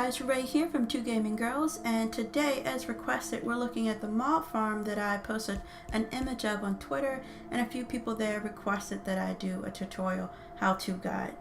guys, Ray here from Two Gaming Girls, and today, as requested, we're looking at the mob farm that I posted an image of on Twitter, and a few people there requested that I do a tutorial how-to guide.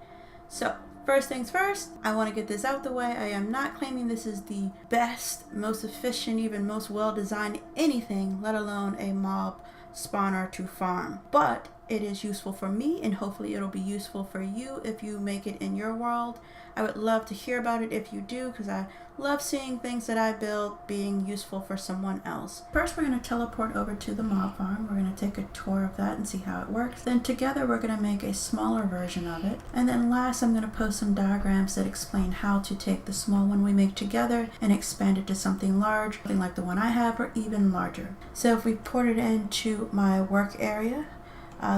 So, first things first, I want to get this out the way. I am not claiming this is the best, most efficient, even most well-designed anything, let alone a mob spawner to farm, but it is useful for me, and hopefully it'll be useful for you if you make it in your world. I would love to hear about it if you do, because I love seeing things that I build being useful for someone else. First, we're going to teleport over to the mob farm. We're going to take a tour of that and see how it works. Then together we're going to make a smaller version of it. And then last, I'm going to post some diagrams that explain how to take the small one we make together and expand it to something large, something like the one I have, or even larger. So if we port it into my work area,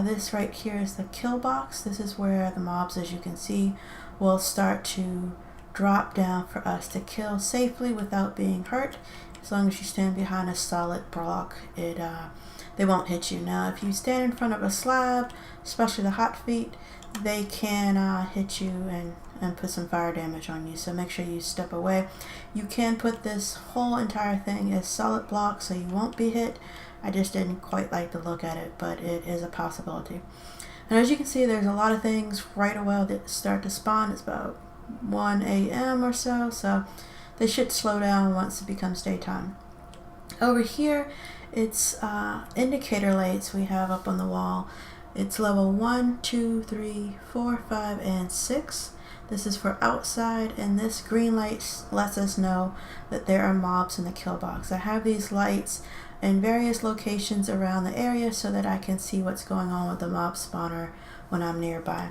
this right here is the kill box. This is where the mobs, as you can see, will start to drop down for us to kill safely without being hurt. As long as you stand behind a solid block, they won't hit you. Now, if you stand in front of a slab, especially the hot feet, they can hit you and put some fire damage on you. So make sure you step away. You can put this whole entire thing as solid block so you won't be hit. I just didn't quite like the look at it, but it is a possibility. And as you can see, there's a lot of things right away that start to spawn. It's about 1 a.m. or so they should slow down once it becomes daytime. Over here, it's indicator lights we have up on the wall. It's level 1, 2, 3, 4, 5, and 6. This is for outside, and this green light lets us know that there are mobs in the kill box. I have these lights in various locations around the area so that I can see what's going on with the mob spawner when I'm nearby.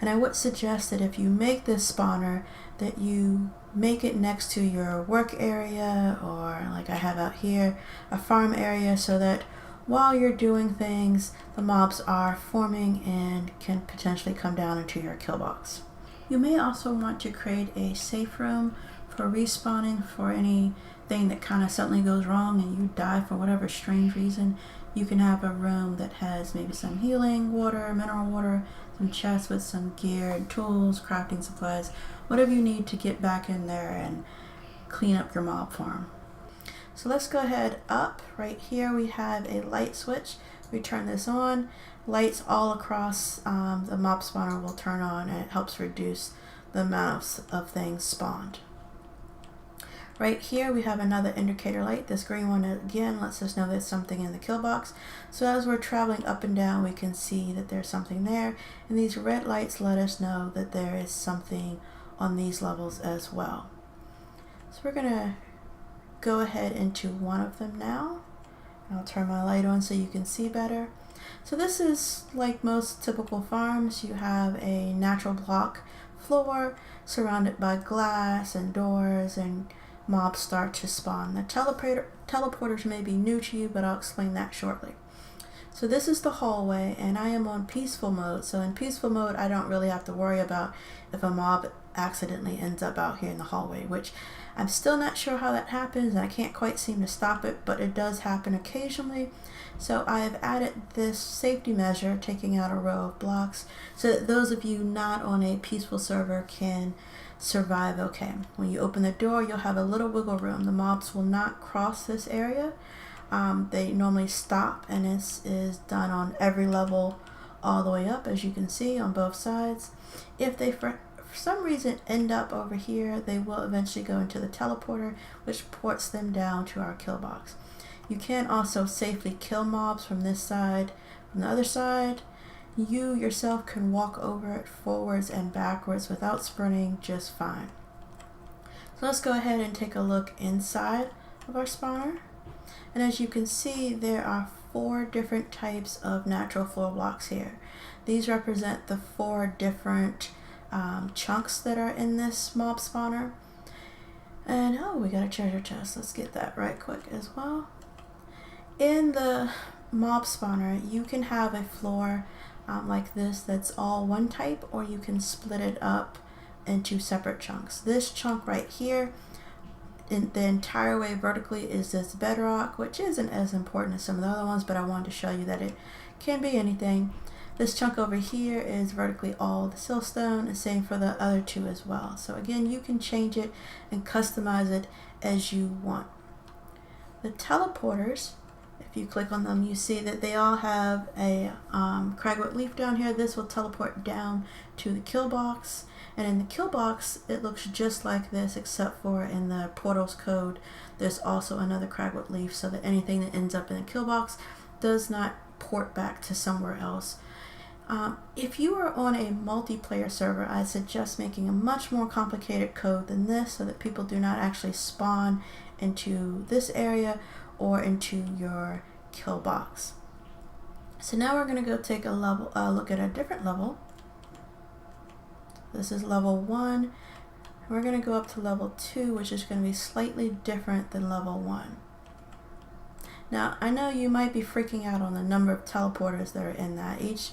And I would suggest that if you make this spawner, that you make it next to your work area, or like I have out here, a farm area, so that while you're doing things, the mobs are forming and can potentially come down into your kill box. You may also want to create a safe room for respawning for anything that kind of suddenly goes wrong and you die for whatever strange reason. You can have a room that has maybe some healing water, mineral water, some chests with some gear and tools, crafting supplies, whatever you need to get back in there and clean up your mob farm. So let's go ahead up. Right here we have a light switch. We turn this on. Lights all across the mob spawner will turn on, and it helps reduce the amount of things spawned. Right here we have another indicator light. This green one again lets us know there's something in the kill box. So as we're traveling up and down, we can see that there's something there. And these red lights let us know that there is something on these levels as well. So we're going to go ahead into one of them now. I'll turn my light on so you can see better. So this is like most typical farms. You have a natural block floor surrounded by glass and doors, and mobs start to spawn. The teleporters may be new to you, but I'll explain that shortly. So this is the hallway, and I am on peaceful mode. So in peaceful mode, I don't really have to worry about if a mob accidentally ends up out here in the hallway, which I'm still not sure how that happens, and I can't quite seem to stop it, but it does happen occasionally. So I have added this safety measure, taking out a row of blocks, so that those of you not on a peaceful server can survive okay. When you open the door, you'll have a little wiggle room. The mobs will not cross this area. They normally stop, and this is done on every level all the way up, as you can see on both sides. If they for some reason end up over here, they will eventually go into the teleporter, which ports them down to our kill box. You can also safely kill mobs from this side. From the other side, you yourself can walk over it forwards and backwards without sprinting just fine. So let's go ahead and take a look inside of our spawner. And as you can see, there are 4 different types of natural floor blocks here. These represent the 4 different chunks that are in this mob spawner. And oh, we got a treasure chest. Let's get that right quick as well. In the mob spawner, you can have a floor like this that's all one type, or you can split it up into separate chunks. This chunk right here, in the entire way vertically, is this bedrock, which isn't as important as some of the other ones, but I wanted to show you that it can be anything. This chunk over here is vertically all the siltstone, and same for the other two as well. So again, you can change it and customize it as you want. The teleporters, if you click on them, you see that they all have a cragwood leaf down here. This will teleport down to the kill box. And in the kill box, it looks just like this, except for in the portals code, there's also another cragwood leaf, so that anything that ends up in the kill box does not port back to somewhere else. If you are on a multiplayer server, I suggest making a much more complicated code than this, so that people do not actually spawn into this area or into your kill box. So now we're going to go take a look at a different level. This is level 1. We're going to go up to level 2, which is going to be slightly different than level 1. Now, I know you might be freaking out on the number of teleporters that are in that. Each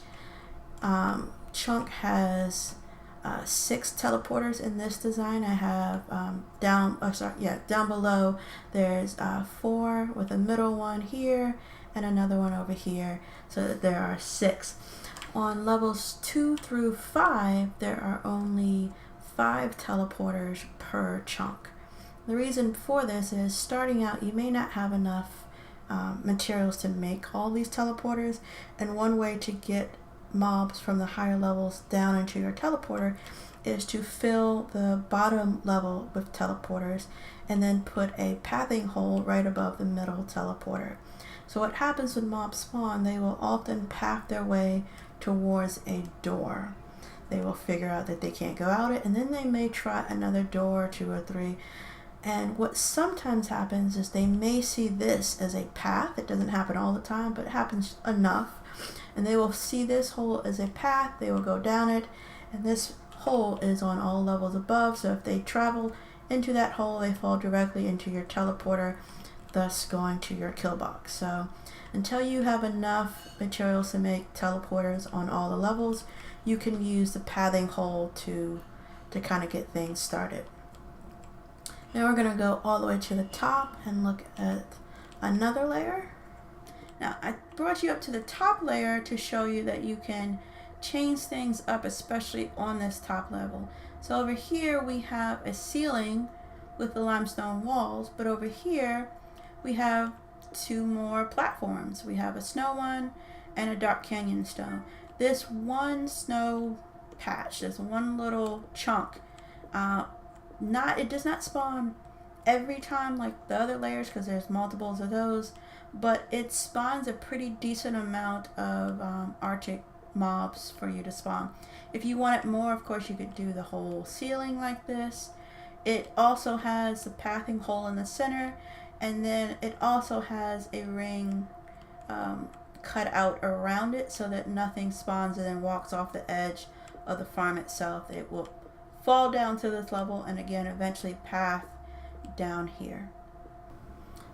chunk has 6 teleporters in this design. I have down below there's 4 with a middle one here and another one over here, so that there are 6. On levels 2 through 5, there are only 5 teleporters per chunk. The reason for this is, starting out, you may not have enough materials to make all these teleporters, and one way to get mobs from the higher levels down into your teleporter is to fill the bottom level with teleporters and then put a pathing hole right above the middle teleporter. So what happens when mobs spawn, they will often path their way towards a door. They will figure out that they can't go out it, and then they may try another door, 2 or 3. And what sometimes happens is they may see this as a path. It doesn't happen all the time, but it happens enough. And they will see this hole as a path. They will go down it, and this hole is on all levels above. So if they travel into that hole, they fall directly into your teleporter, thus going to your kill box. So until you have enough materials to make teleporters on all the levels, you can use the pathing hole to kind of get things started. Now we're going to go all the way to the top and look at another layer. Now I brought you up to the top layer to show you that you can change things up, especially on this top level. So over here we have a ceiling with the limestone walls, but over here we have 2 more platforms. We have a snow one and a dark canyon stone. This one snow patch, this one little chunk, it does not spawn every time like the other layers, because there's multiples of those, but it spawns a pretty decent amount of Arctic mobs for you to spawn. If you want it more, of course, you could do the whole ceiling like this. It also has the pathing hole in the center, and then it also has a ring cut out around it so that nothing spawns and then walks off the edge of the farm itself. It will fall down to this level and again eventually path down here.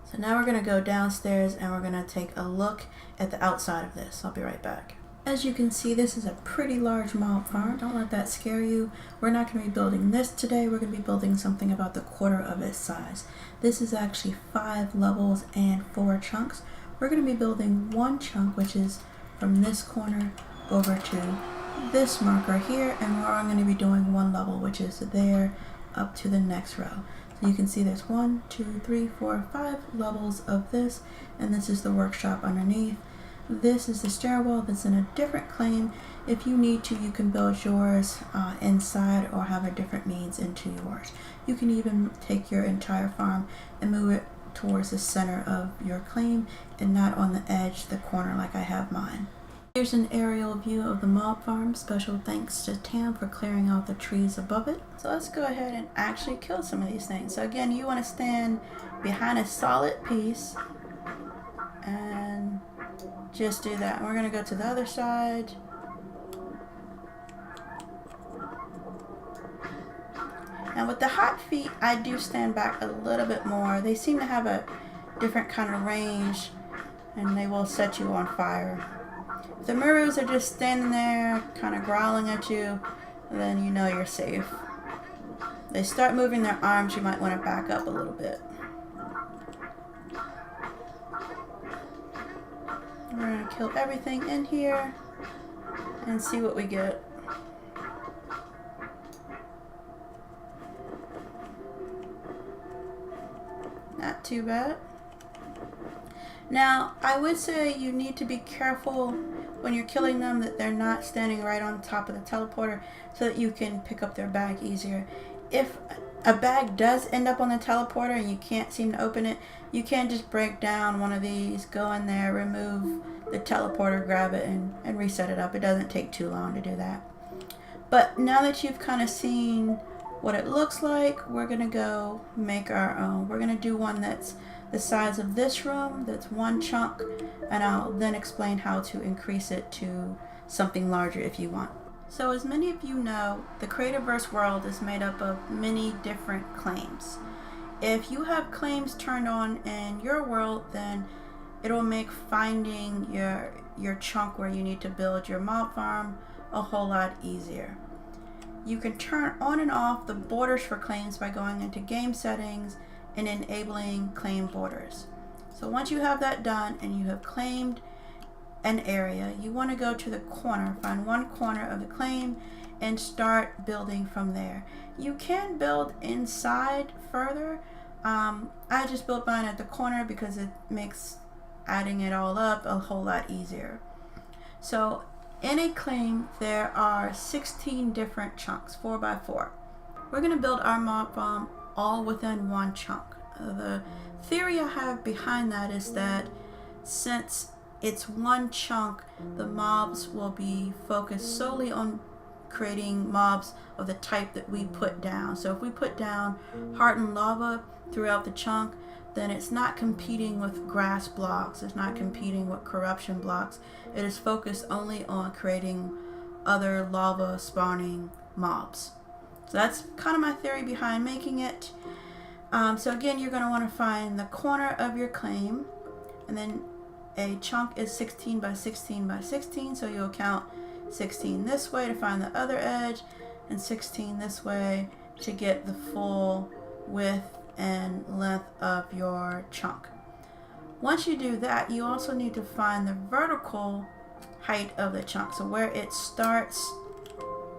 So now we're going to go downstairs and we're going to take a look at the outside of this. I'll be right back. As you can see, this is a pretty large mob farm. Don't let that scare you. We're not going to be building this today. We're going to be building something about the quarter of its size. This is actually 5 levels and 4 chunks. We're going to be building one chunk, which is from this corner over to this marker here, and we're going to be doing one level, which is there up to the next row. So you can see there's 1, 2, 3, 4, 5 levels of this, and this is the workshop underneath. This is the stairwell that's in a different claim. If you need to, you can build yours inside or have a different means into yours. You can even take your entire farm and move it towards the center of your claim and not on the edge, the corner like I have mine. Here's an aerial view of the mob farm. Special thanks to Tam for clearing out the trees above it. So let's go ahead and actually kill some of these things. So again, you want to stand behind a solid piece and just do that. We're going to go to the other side. Now with the hot feet, I do stand back a little bit more. They seem to have a different kind of range and they will set you on fire. If the Murus are just standing there kind of growling at you, then you know you're safe. They start moving their arms, you might want to back up a little bit. We're going to kill everything in here. and see what we get. Not too bad. Now, I would say you need to be careful when you're killing them that they're not standing right on top of the teleporter so that you can pick up their bag easier. If a bag does end up on the teleporter and you can't seem to open it, you can just break down one of these, go in there, remove the teleporter, grab it, and reset it up. It doesn't take too long to do that. But now that you've kind of seen what it looks like, we're going to go make our own. We're going to do one that's the size of this room, that's one chunk, and I'll then explain how to increase it to something larger if you want. So as many of you know, the Creativerse world is made up of many different claims. If you have claims turned on in your world, then it'll make finding your chunk where you need to build your mob farm a whole lot easier. You can turn on and off the borders for claims by going into game settings and enabling claim borders. So once you have that done and you have claimed an area, you want to go to the corner, find one corner of the claim, and start building from there. You can build inside further. I just built mine at the corner because it makes adding it all up a whole lot easier. So in a claim, there are 16 different chunks, 4 by 4. We're going to build our mob farm all within one chunk. The theory I have behind that is that since it's one chunk, the mobs will be focused solely on creating mobs of the type that we put down. So if we put down hardened lava throughout the chunk, then it's not competing with grass blocks, it's not competing with corruption blocks. It is focused only on creating other lava spawning mobs. So that's kind of my theory behind making it. So again, you're going to want to find the corner of your claim, and then a chunk is 16 by 16 by 16, so you'll count 16 this way to find the other edge, and 16 this way to get the full width and length of your chunk. Once you do that, you also need to find the vertical height of the chunk, so where it starts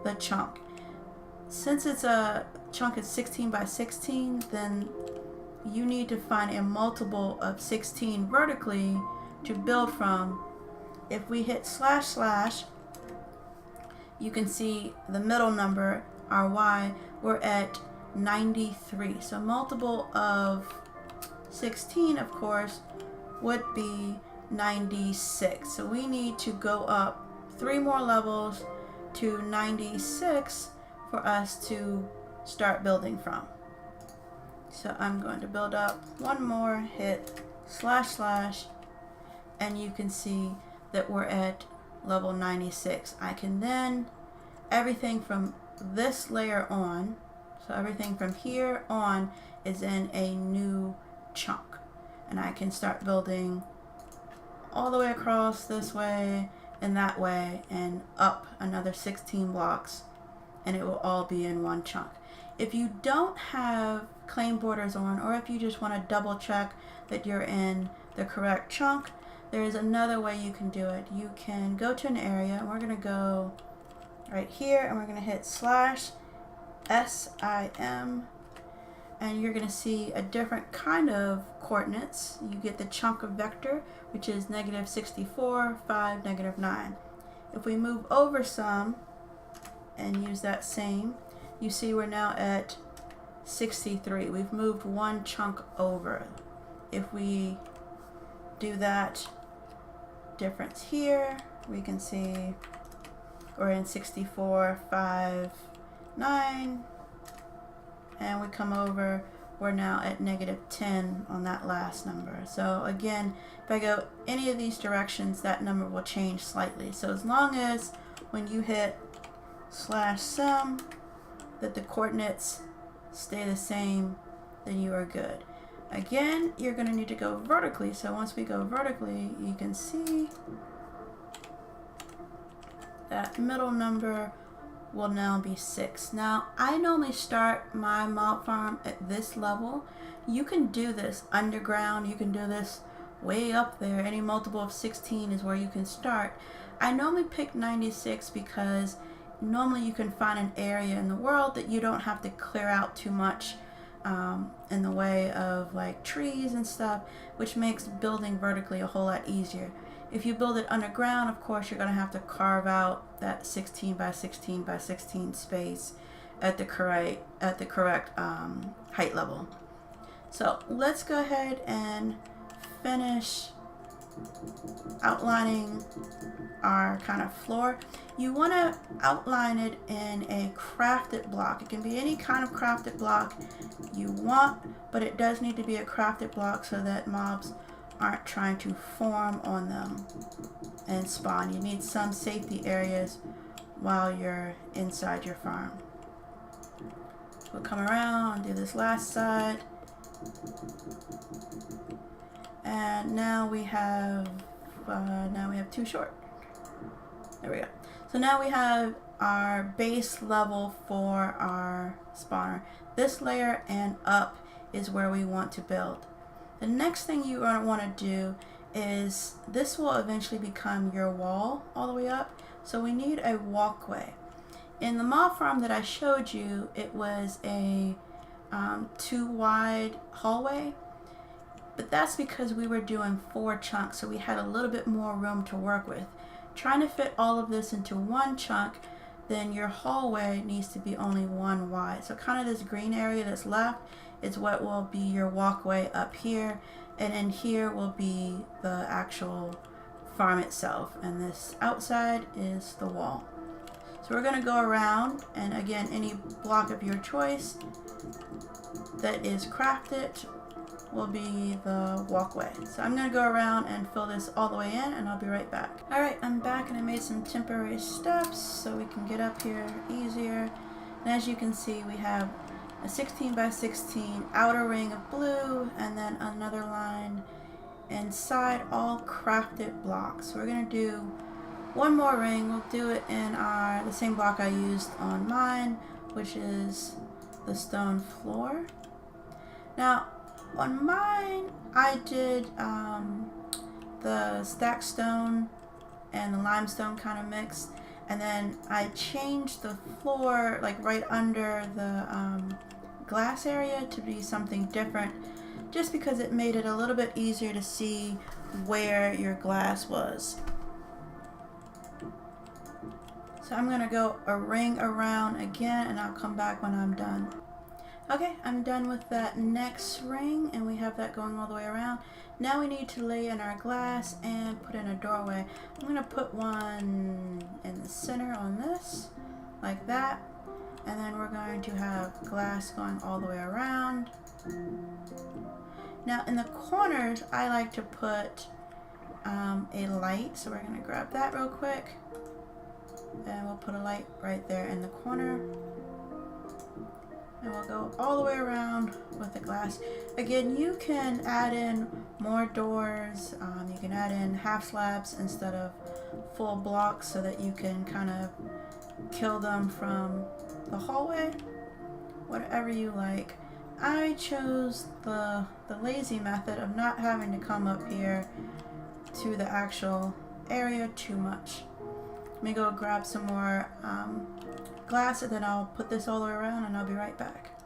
the chunk. Since it's a chunk is 16 by 16, then you need to find a multiple of 16 vertically to build from. If we hit // you can see the middle number, our Y, we're at 93. So multiple of 16, of course, would be 96. So we need to go up 3 more levels to 96 for us to start building from. So I'm going to build up one more, hit // and you can see that we're at level 96. I can then, everything from this layer on, so everything from here on is in a new chunk, and I can start building all the way across this way and that way and up another 16 blocks, and it will all be in one chunk. If you don't have claim borders on, or if you just want to double check that you're in the correct chunk, there is another way you can do it. You can go to an area, and we're going to go right here, and we're going to hit /SIM, and you're going to see a different kind of coordinates. You get the chunk of vector, which is -64, 5, -9. If we move over some and use that same, you see we're now at 63. We've moved one chunk over. If we do that difference here, we can see we're in 64, 5, 9, and we come over, we're now at -10 on that last number. So again, if I go any of these directions, that number will change slightly. So as long as when you hit /SIM that the coordinates stay the same, then you are good. Again, you're going to need to go vertically. So once we go vertically, you can see that middle number will now be 6. Now, I normally start my mob farm at this level. You can do this underground. You can do this way up there. Any multiple of 16 is where you can start. I normally pick 96 because normally you can find an area in the world that you don't have to clear out too much in the way of like trees and stuff, which makes building vertically a whole lot easier. If you build it underground, of course, you're going to have to carve out that 16 by 16 by 16 space at the correct height level. So let's go ahead and finish outlining our kind of floor. You want to outline it in a crafted block. It can be any kind of crafted block you want, but it does need to be a crafted block so that mobs aren't trying to form on them and spawn. You need some safety areas while you're inside your farm. We'll come around, do this last side. And now we have too short. There we go. So now we have our base level for our spawner. This layer and up is where we want to build. The next thing you want to do is this will eventually become your wall all the way up. So we need a walkway. In the mob farm that I showed you, it was a 2 wide hallway. But that's because we were doing 4 chunks, so we had a little bit more room to work with. Trying to fit all of this into one chunk, then your hallway needs to be only 1 wide. So kind of this green area that's left is what will be your walkway up here, and in here will be the actual farm itself, and this outside is the wall. So we're going to go around, and again, any block of your choice that is crafted will be the walkway. So I'm going to go around and fill this all the way in, and I'll be right back. Alright, I'm back, and I made some temporary steps so we can get up here easier. And as you can see, we have a 16 by 16 outer ring of blue, and then another line inside, all crafted blocks. So we're going to do one more ring. We'll do it in the same block I used on mine, which is the stone floor. Now, on mine, I did the stacked stone and the limestone kind of mixed, and then I changed the floor, like right under the glass area, to be something different, just because it made it a little bit easier to see where your glass was. So I'm going to go a ring around again, and I'll come back when I'm done. Okay, I'm done with that next ring, and we have that going all the way around. Now we need to lay in our glass and put in a doorway. I'm going to put one in the center on this, like that. And then we're going to have glass going all the way around. Now in the corners, I like to put a light. So we're going to grab that real quick. And we'll put a light right there in the corner. And we'll go all the way around with the glass. Again, you can add in more doors. You can add in half slabs instead of full blocks so that you can kind of kill them from the hallway. Whatever you like. I chose the lazy method of not having to come up here to the actual area too much. Let me go grab some more glass, and then I'll put this all the way around, and I'll be right back.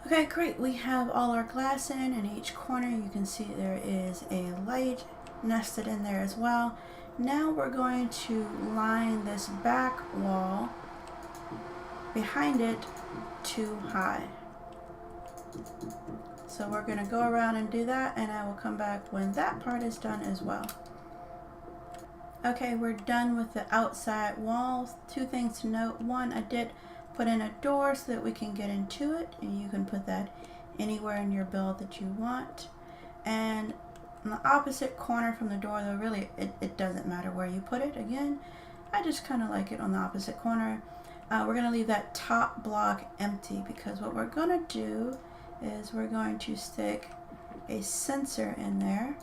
Okay, great. We have all our glass in each corner. You can see there is a light nested in there as well. Now we're going to line this back wall behind it too high. So we're going to go around and do that, and I will come back when that part is done as well. Okay, we're done with the outside walls. 2 things to note. 1, I did put in a door so that we can get into it, and you can put that anywhere in your build that you want. And in the opposite corner from the door, though, really it doesn't matter where you put it. Again, I just kind of like it on the opposite corner. We're going to leave that top block empty, because what we're going to do is we're going to stick a sensor in there.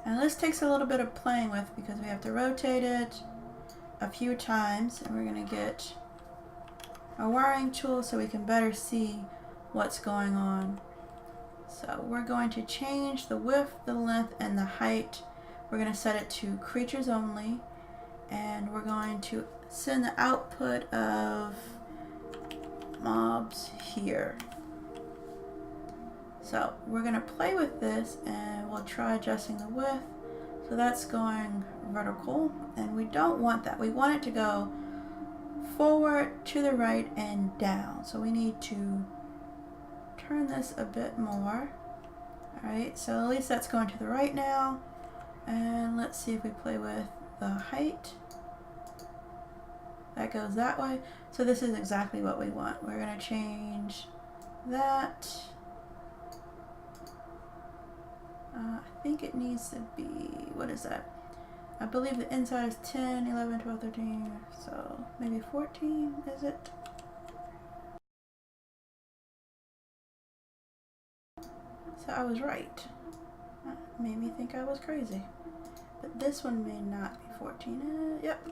And this takes a little bit of playing with, because we have to rotate it a few times, and we're going to get a wiring tool so we can better see what's going on. So we're going to change the width, the length, and the height. We're going to set it to creatures only, and we're going to send the output of mobs here. So we're going to play with this and we'll try adjusting the width. So that's going vertical, and we don't want that. We want it to go forward, to the right, and down. So we need to turn this a bit more. Alright, so at least that's going to the right now. And let's see if we play with the height. That goes that way. So this is exactly what we want. We're going to change that. I think it needs to be, what is that? I believe the inside is 10, 11, 12, 13, so maybe 14, is it? So I was right. That made me think I was crazy. But this one may not be 14. Yep.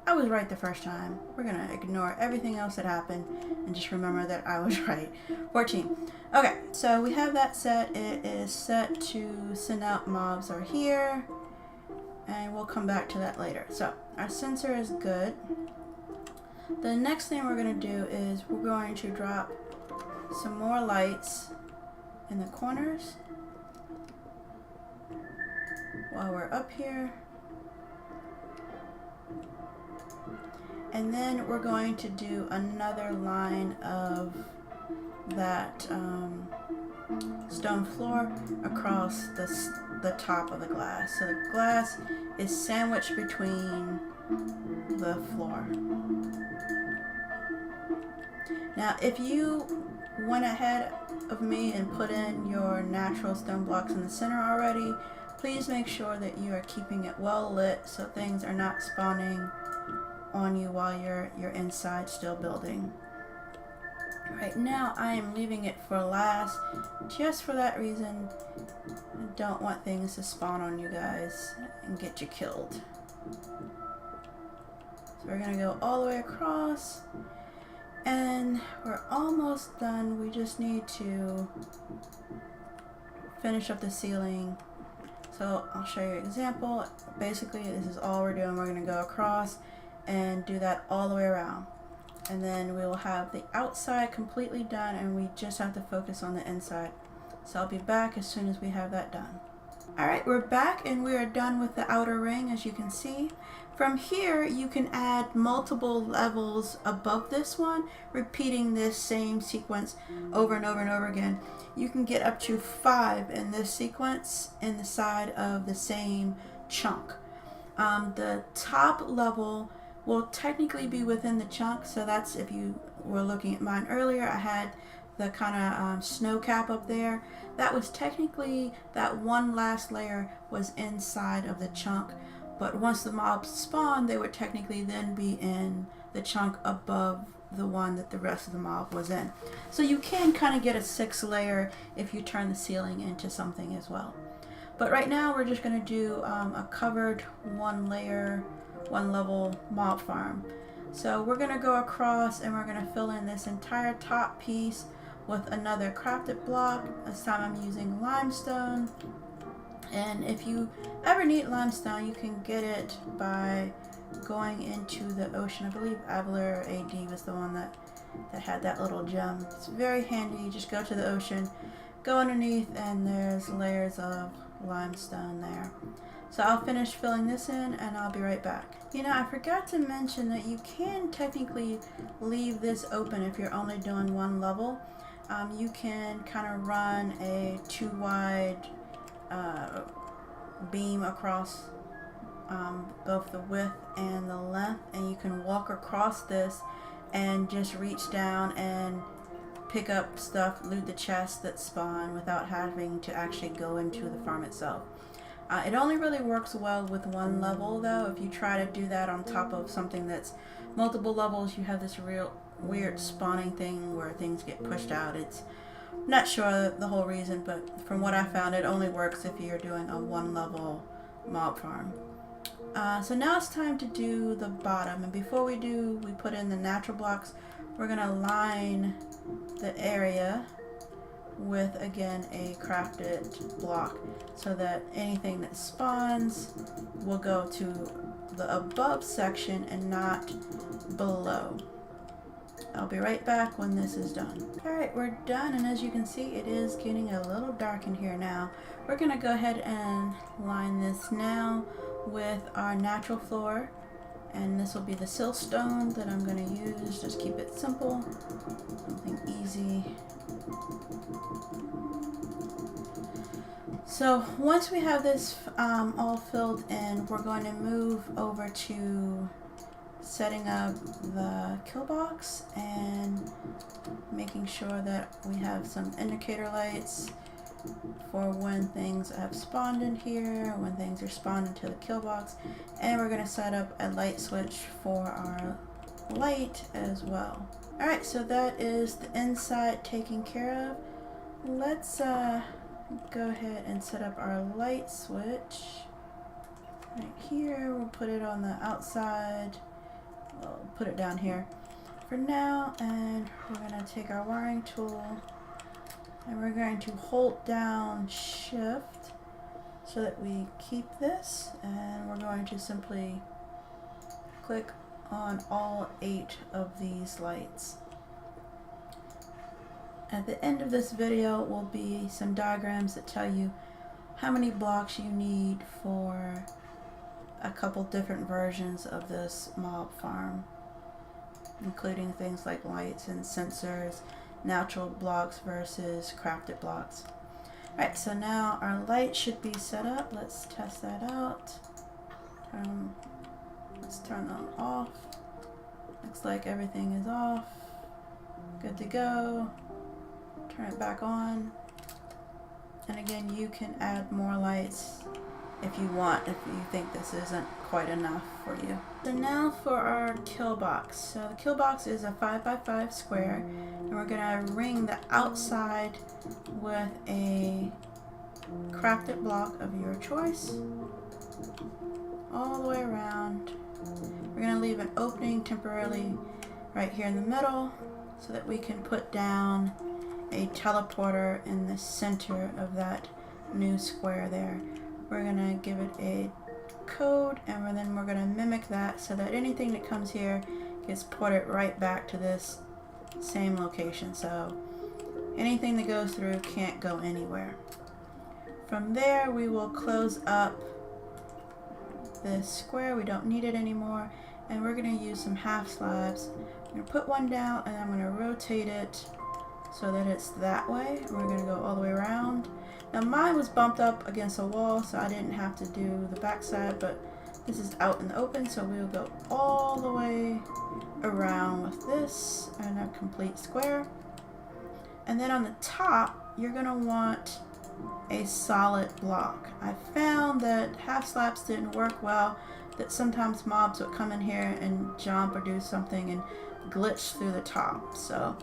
I was right the first time. We're going to ignore everything else that happened and just remember that I was right. 14. Okay, so we have that set. It is set to send out mobs are here. And we'll come back to that later. So our sensor is good. The next thing we're going to do is we're going to drop some more lights in the corners while we're up here. And then we're going to do another line of that stone floor across the top of the glass. So the glass is sandwiched between the floor. Now if you went ahead of me and put in your natural stone blocks in the center already, please make sure that you are keeping it well lit so things are not spawning on you while you're inside still building. Right now I am leaving it for last just for that reason. I don't want things to spawn on you guys and get you killed. So we're gonna go all the way across and we're almost done. We just need to finish up the ceiling. So I'll show you an example. Basically this is all we're doing. We're gonna go across and do that all the way around, and then we will have the outside completely done and we just have to focus on the inside. So I'll be back as soon as we have that done. Alright, we're back and we are done with the outer ring, as you can see. From here you can add multiple levels above this one, repeating this same sequence over and over and over again. You can get up to 5 in this sequence in the side of the same chunk. The top level will technically be within the chunk, so that's, if you were looking at mine earlier, I had the kind of snow cap up there. That was technically, that one last layer was inside of the chunk, but once the mobs spawn, they would technically then be in the chunk above the one that the rest of the mob was in. So you can kind of get a 6th layer if you turn the ceiling into something as well. But right now we're just going to do a covered 1 layer, 1 level mob farm. So we're going to go across and we're going to fill in this entire top piece with another crafted block. This time I'm using limestone. And if you ever need limestone, you can get it by going into the ocean. I believe Avalar AD was the one that had that little gem. It's very handy. You just go to the ocean, go underneath, and there's layers of limestone there. So I'll finish filling this in and I'll be right back. You know, I forgot to mention that you can technically leave this open if you're only doing 1 level. You can kind of run a 2 wide beam across both the width and the length, and you can walk across this and just reach down and pick up stuff, loot the chests that spawn without having to actually go into the farm itself. It only really works well with 1 level though. If you try to do that on top of something that's multiple levels, you have this real weird spawning thing where things get pushed out. It's not sure the whole reason, but from what I found, it only works if you're doing a 1 level mob farm. So now it's time to do the bottom, and before we put in the natural blocks. We're gonna line the area with, again, a crafted block, so that anything that spawns will go to the above section and not below. I'll be right back when this is done. Alright, we're done, and as you can see, it is getting a little dark in here now. We're going to go ahead and line this now with our natural floor, and this will be the siltstone that I'm going to use. Just keep it simple, something easy. So once we have this all filled in, we're going to move over to setting up the kill box and making sure that we have some indicator lights for when things have spawned in here, when things are spawned into the kill box, and we're going to set up a light switch for our light as well. Alright, so that is the inside taken care of. Let's go ahead and set up our light switch right here. We'll put it on the outside. We'll put it down here for now, and we're going to take our wiring tool and we're going to hold down shift so that we keep this, and we're going to simply click on all 8 of these lights. At the end of this video will be some diagrams that tell you how many blocks you need for a couple different versions of this mob farm, including things like lights and sensors, natural blocks versus crafted blocks. Alright, so now our light should be set up. Let's test that out. Let's turn them off. Looks like everything is off. Good to go. Turn it back on. And again, you can add more lights if you want, if you think this isn't quite enough for you. So now for our kill box. So the kill box is a 5x5 square, and we're gonna ring the outside with a crafted block of your choice all the way around. We're gonna leave an opening temporarily right here in the middle so that we can put down a teleporter in the center of that new square there. We're gonna give it a code, and then we're gonna mimic that so that anything that comes here gets ported right back to this same location. So anything that goes through can't go anywhere. From there, we will close up this square. We don't need it anymore, and we're gonna use some half slabs. I'm gonna put one down, and I'm gonna rotate it so that it's that way. We're gonna go all the way around. Now mine was bumped up against a wall, so I didn't have to do the back side, but this is out in the open, so we'll go all the way around with this and a complete square. And then on the top, you're gonna want a solid block. I found that half slabs didn't work well, that sometimes mobs would come in here and jump or do something and glitch through the top. So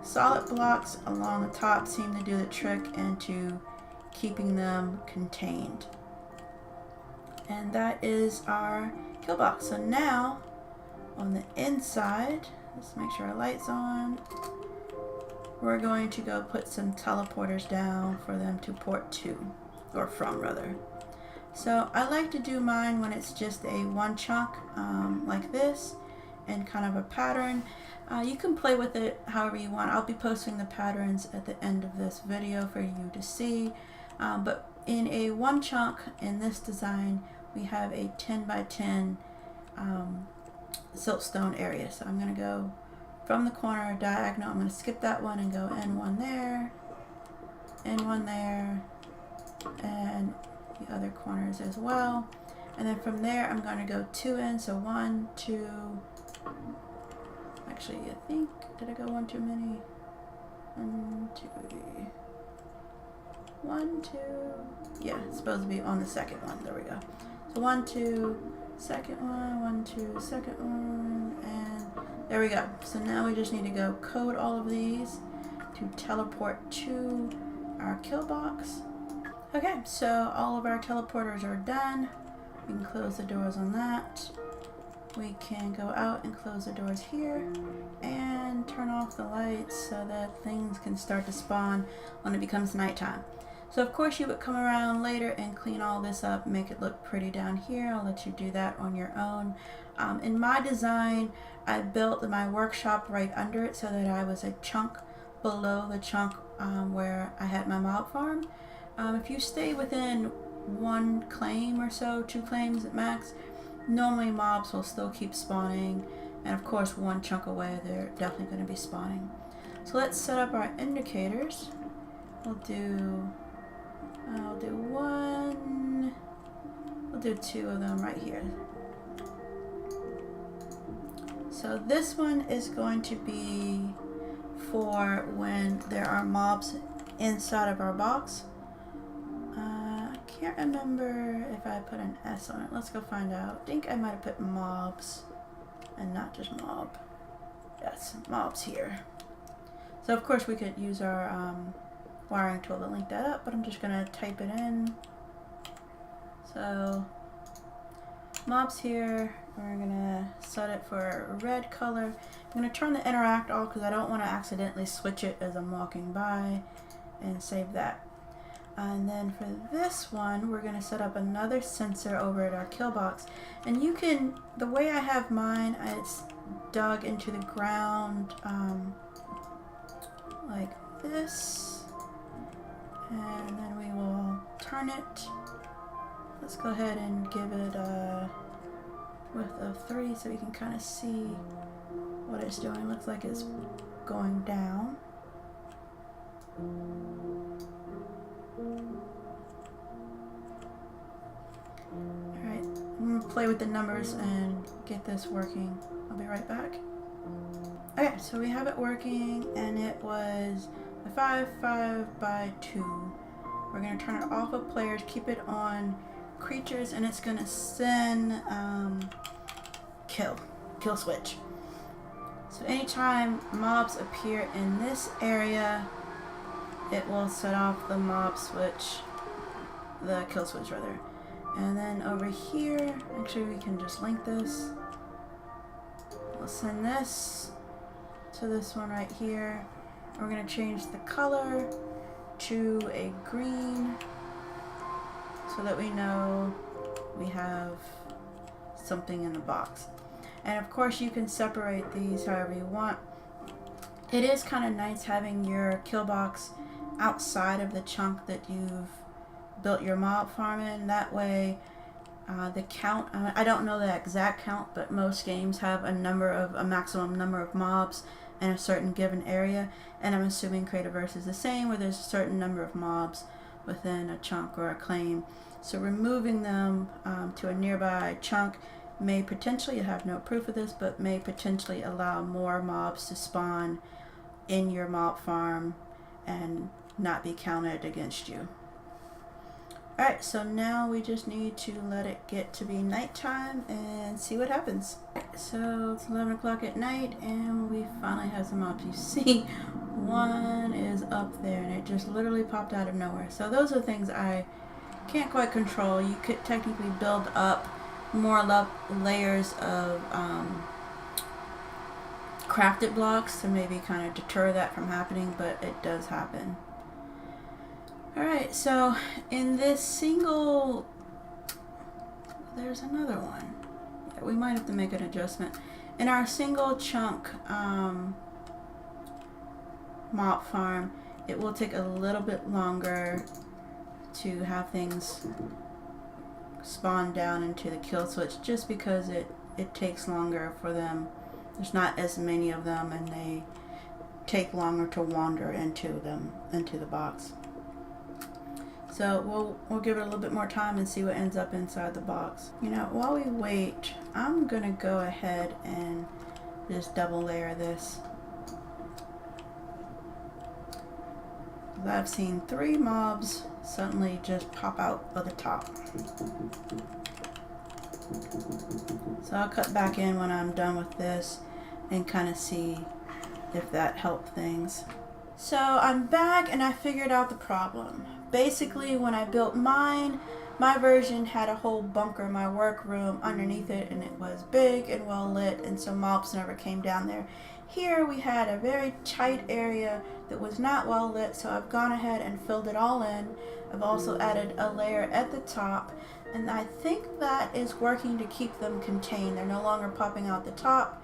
solid blocks along the top seem to do the trick into keeping them contained. And that is our kill box. So now on the inside, let's make sure our light's on. We're going to go put some teleporters down for them to port to, or from rather. So I like to do mine when it's just a one chunk like this and kind of a pattern. You can play with it however you want. I'll be posting the patterns at the end of this video for you to see. But in a one chunk in this design, we have a 10 by 10 siltstone area. So I'm going to go from the corner diagonal. I'm going to skip that one and go in one there, and one there, and the other corners as well. And then from there, I'm going to go 2 in. So 1, 2. Actually, I think, did I go one too many? 1, 2, 1, 2. Yeah, it's supposed to be on the second one. There we go. So 1, 2, second one, 1, 2, second one, and there we go. So now we just need to go code all of these to teleport to our kill box. Okay, so all of our teleporters are done. We can close the doors on that. we can go out and close the doors here and turn off the lights so that things can start to spawn when it becomes nighttime. So of course you would come around later and clean all this up, make it look pretty down here. I'll let you do that on your own. In my design, I built my workshop right under it so that I was a chunk below the chunk where I had my mob farm. If you stay within one claim or so, 2 claims at max, normally mobs will still keep spawning, and of course one chunk away they're definitely going to be spawning. So let's set up our indicators. I'll do 1, we'll do 2 of them right here. So this one is going to be for when there are mobs inside of our box. I can't remember if I put an S on it. Let's go find out. I think I might have put mobs and not just mob. Yes, mobs here. So of course we could use our wiring tool to link that up, but I'm just gonna type it in. So mobs here, we're gonna set it for a red color. I'm gonna turn the interact off because I don't want to accidentally switch it as I'm walking by, and save that. And then for this one, we're gonna set up another sensor over at our kill box. And you can, the way I have mine, it's dug into the ground like this. And then we will turn it. Let's go ahead and give it a width of 3 so we can kind of see what it's doing. Looks like it's going down. Alright, I'm going to play with the numbers and get this working. I'll be right back. Okay, so we have it working, and it was a 5 by 2. We're going to turn it off of players, keep it on creatures, and it's going to send kill switch. So anytime mobs appear in this area, it will set off the mob switch, the kill switch rather. And then over here, actually we can just link this. We'll send this to this one right here. We're going to change the color to a green so that we know we have something in the box. And of course you can separate these however you want. It is kind of nice having your kill box outside of the chunk that you've built your mob farm in. That way the count, I don't know the exact count, but most games have a maximum number of mobs in a certain given area, and I'm assuming Creativerse is the same, where there's a certain number of mobs within a chunk or a claim. So removing them to a nearby chunk may potentially, I have no proof of this, but may potentially allow more mobs to spawn in your mob farm and not be counted against you. Alright, so now we just need to let it get to be nighttime and see what happens. So it's 11 o'clock at night and we finally have some mobs. You see, one is up there and it just literally popped out of nowhere. So those are things I can't quite control. You could technically build up more layers of crafted blocks to maybe kind of deter that from happening, but it does happen. Alright, so in this single, there's another one. Yeah, we might have to make an adjustment. In our single chunk mob farm, it will take a little bit longer to have things spawn down into the kill switch, just because it takes longer for them. There's not as many of them and they take longer to wander into the box. So we'll give it a little bit more time and see what ends up inside the box. You know, while we wait, I'm gonna go ahead and just double layer this. I've seen 3 mobs suddenly just pop out of the top. So I'll cut back in when I'm done with this and kind of see if that helped things. So I'm back and I figured out the problem. Basically, when I built mine, My version had a whole bunker in my workroom underneath it, and it was big and well lit, and so mobs never came down there. Here we had a very tight area that was not well lit, so I've gone ahead and filled it all in. I've also added a layer at the top, and I think that is working to keep them contained. They're no longer popping out the top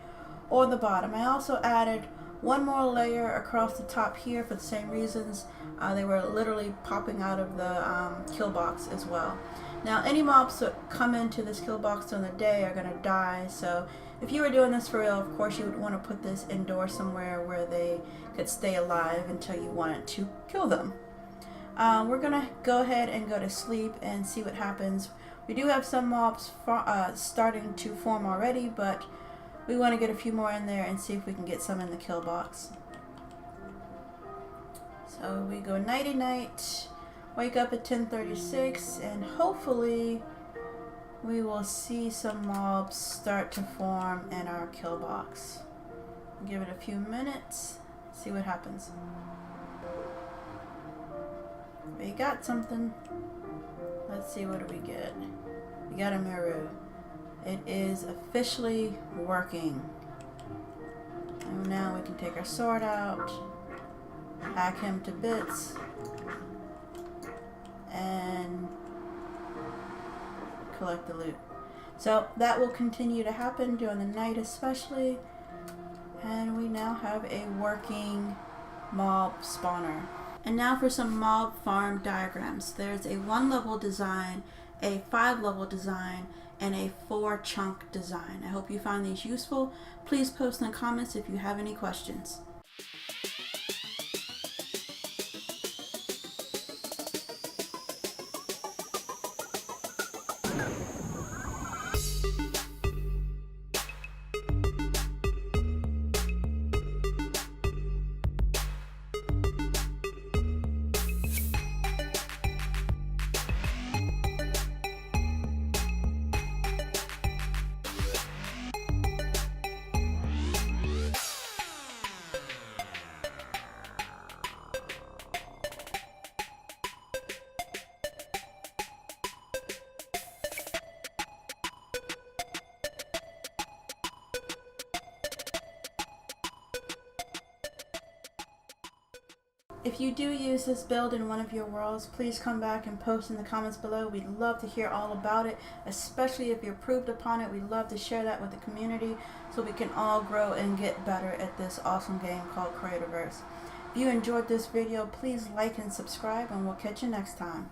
or the bottom. I also added one more layer across the top here for the same reasons. They were literally popping out of the kill box as well. Now, any mobs that come into this kill box during the day are going to die, so if you were doing this for real, of course you would want to put this indoors somewhere where they could stay alive until you wanted to kill them. We're going to go ahead and go to sleep and see what happens. We do have some mobs starting to form already, but we want to get a few more in there and see if we can get some in the kill box. So we go nighty night, wake up at 10:36, and hopefully we will see some mobs start to form in our kill box. Give it a few minutes, see what happens. We got something. Let's see, what do we get? We got a mirror. It is officially working. And now we can take our sword out, hack him to bits, and collect the loot. So that will continue to happen during the night especially, and we now have a working mob spawner. And now for some mob farm diagrams. There's a 1-level design, a 5-level design, and a 4-chunk design. I hope you find these useful. Please post in the comments if you have any questions. If you do use this build in one of your worlds, please come back and post in the comments below. We'd love to hear all about it, especially if you're approved upon it. We'd love to share that with the community so we can all grow and get better at this awesome game called Creativerse. If you enjoyed this video, please like and subscribe, and we'll catch you next time.